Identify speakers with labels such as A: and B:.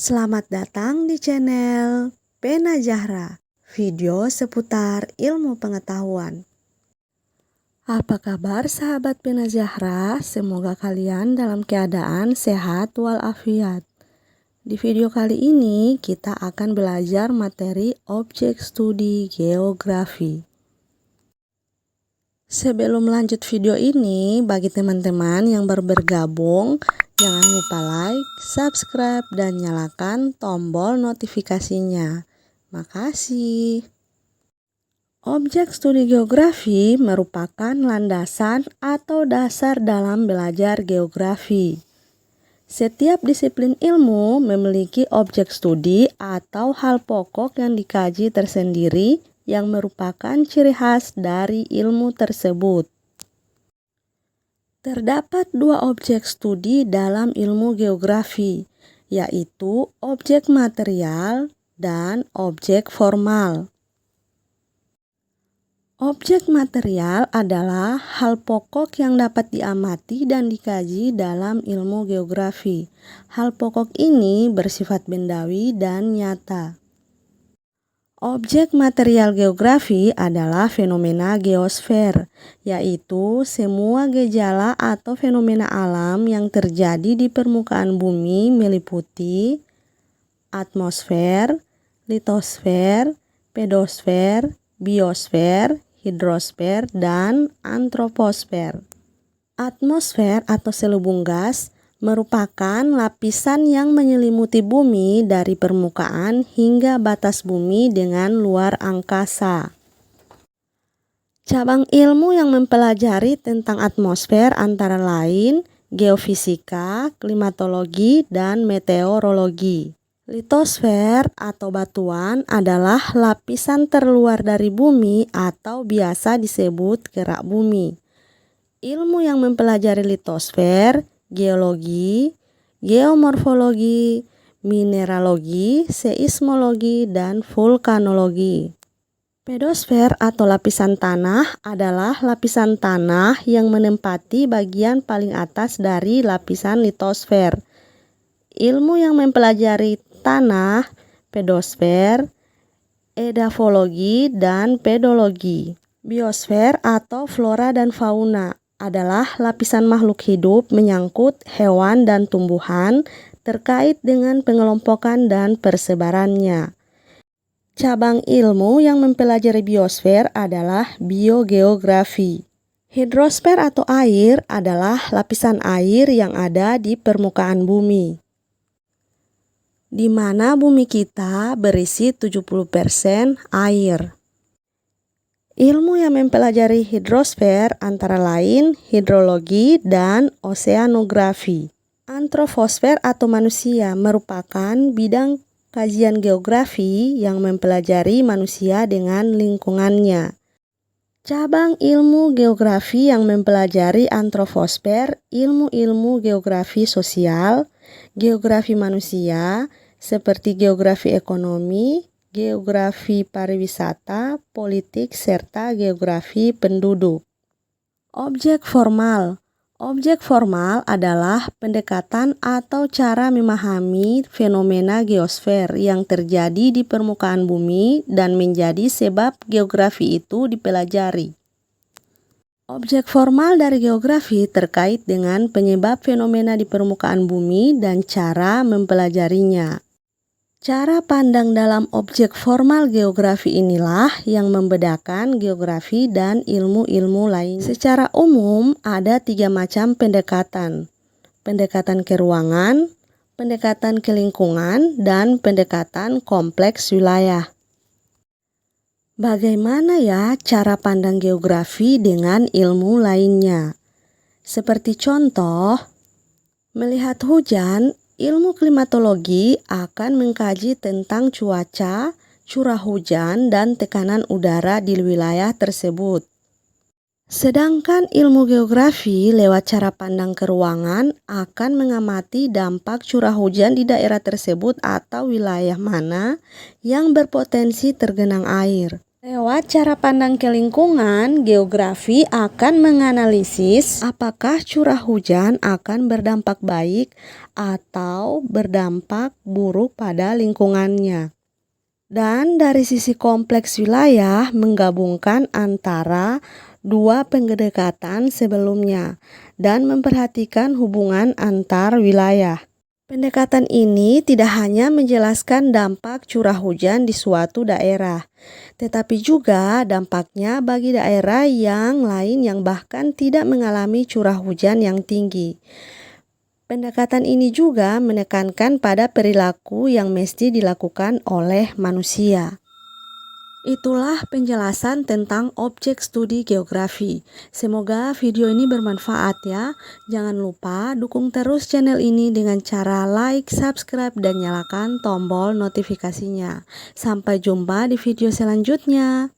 A: Selamat datang di channel Pena Zahra, video seputar ilmu pengetahuan. Apa kabar sahabat Pena Zahra? Semoga kalian dalam keadaan sehat walafiat. Di video kali ini kita akan belajar materi objek studi geografi. Sebelum lanjut video ini, bagi teman-teman yang baru bergabung, jangan lupa like, subscribe, dan nyalakan tombol notifikasinya. Makasih. Objek studi geografi merupakan landasan atau dasar dalam belajar geografi. Setiap disiplin ilmu memiliki objek studi atau hal pokok yang dikaji tersendiri yang merupakan ciri khas dari ilmu tersebut. Terdapat dua objek studi dalam ilmu geografi, yaitu objek material dan objek formal. Objek material adalah hal pokok yang dapat diamati dan dikaji dalam ilmu geografi. Hal pokok ini bersifat bendawi dan nyata. Objek material geografi adalah fenomena geosfer, yaitu semua gejala atau fenomena alam yang terjadi di permukaan bumi meliputi atmosfer, litosfer, pedosfer, biosfer, hidrosfer, dan antroposfer. Atmosfer atau selubung gas merupakan lapisan yang menyelimuti bumi dari permukaan hingga batas bumi dengan luar angkasa. Cabang ilmu yang mempelajari tentang atmosfer antara lain geofisika, klimatologi, dan meteorologi. Litosfer atau batuan adalah lapisan terluar dari bumi atau biasa disebut kerak bumi. Ilmu yang mempelajari litosfer, geologi, geomorfologi, mineralogi, seismologi, dan vulkanologi. Pedosfer atau lapisan tanah adalah lapisan tanah yang menempati bagian paling atas dari lapisan litosfer. Ilmu yang mempelajari tanah, pedosfer, edafologi, dan pedologi. Biosfer atau flora dan fauna adalah lapisan makhluk hidup menyangkut hewan dan tumbuhan terkait dengan pengelompokan dan persebarannya. Cabang ilmu yang mempelajari biosfer adalah biogeografi. Hidrosfer atau air adalah lapisan air yang ada di permukaan bumi, di mana bumi kita berisi 70% air. Ilmu yang mempelajari hidrosfer antara lain hidrologi dan oseanografi. Antroposfer atau manusia merupakan bidang kajian geografi yang mempelajari manusia dengan lingkungannya. Cabang ilmu geografi yang mempelajari antroposfer, ilmu-ilmu geografi sosial, geografi manusia, seperti geografi ekonomi, geografi pariwisata, politik, serta geografi penduduk. Objek formal. Objek formal adalah pendekatan atau cara memahami fenomena geosfer yang terjadi di permukaan bumi dan menjadi sebab geografi itu dipelajari. Objek formal dari geografi terkait dengan penyebab fenomena di permukaan bumi dan cara mempelajarinya. Cara pandang dalam objek formal geografi inilah yang membedakan geografi dan ilmu-ilmu lain. Secara umum ada 3 macam pendekatan. Pendekatan ke ruangan, pendekatan ke lingkungan, dan pendekatan kompleks wilayah. Bagaimana ya cara pandang geografi dengan ilmu lainnya? Seperti contoh, melihat hujan, ilmu klimatologi akan mengkaji tentang cuaca, curah hujan, dan tekanan udara di wilayah tersebut. Sedangkan ilmu geografi lewat cara pandang ke ruangan akan mengamati dampak curah hujan di daerah tersebut atau wilayah mana yang berpotensi tergenang air. Lewat cara pandang ke lingkungan, geografi akan menganalisis apakah curah hujan akan berdampak baik atau berdampak buruk pada lingkungannya. Dan dari sisi kompleks wilayah, menggabungkan antara dua pendekatan sebelumnya dan memperhatikan hubungan antar wilayah. Pendekatan ini tidak hanya menjelaskan dampak curah hujan di suatu daerah, tetapi juga dampaknya bagi daerah yang lain yang bahkan tidak mengalami curah hujan yang tinggi. Pendekatan ini juga menekankan pada perilaku yang mesti dilakukan oleh manusia. Itulah penjelasan tentang objek studi geografi. Semoga video ini bermanfaat ya. Jangan lupa dukung terus channel ini dengan cara like, subscribe, dan nyalakan tombol notifikasinya. Sampai jumpa di video selanjutnya.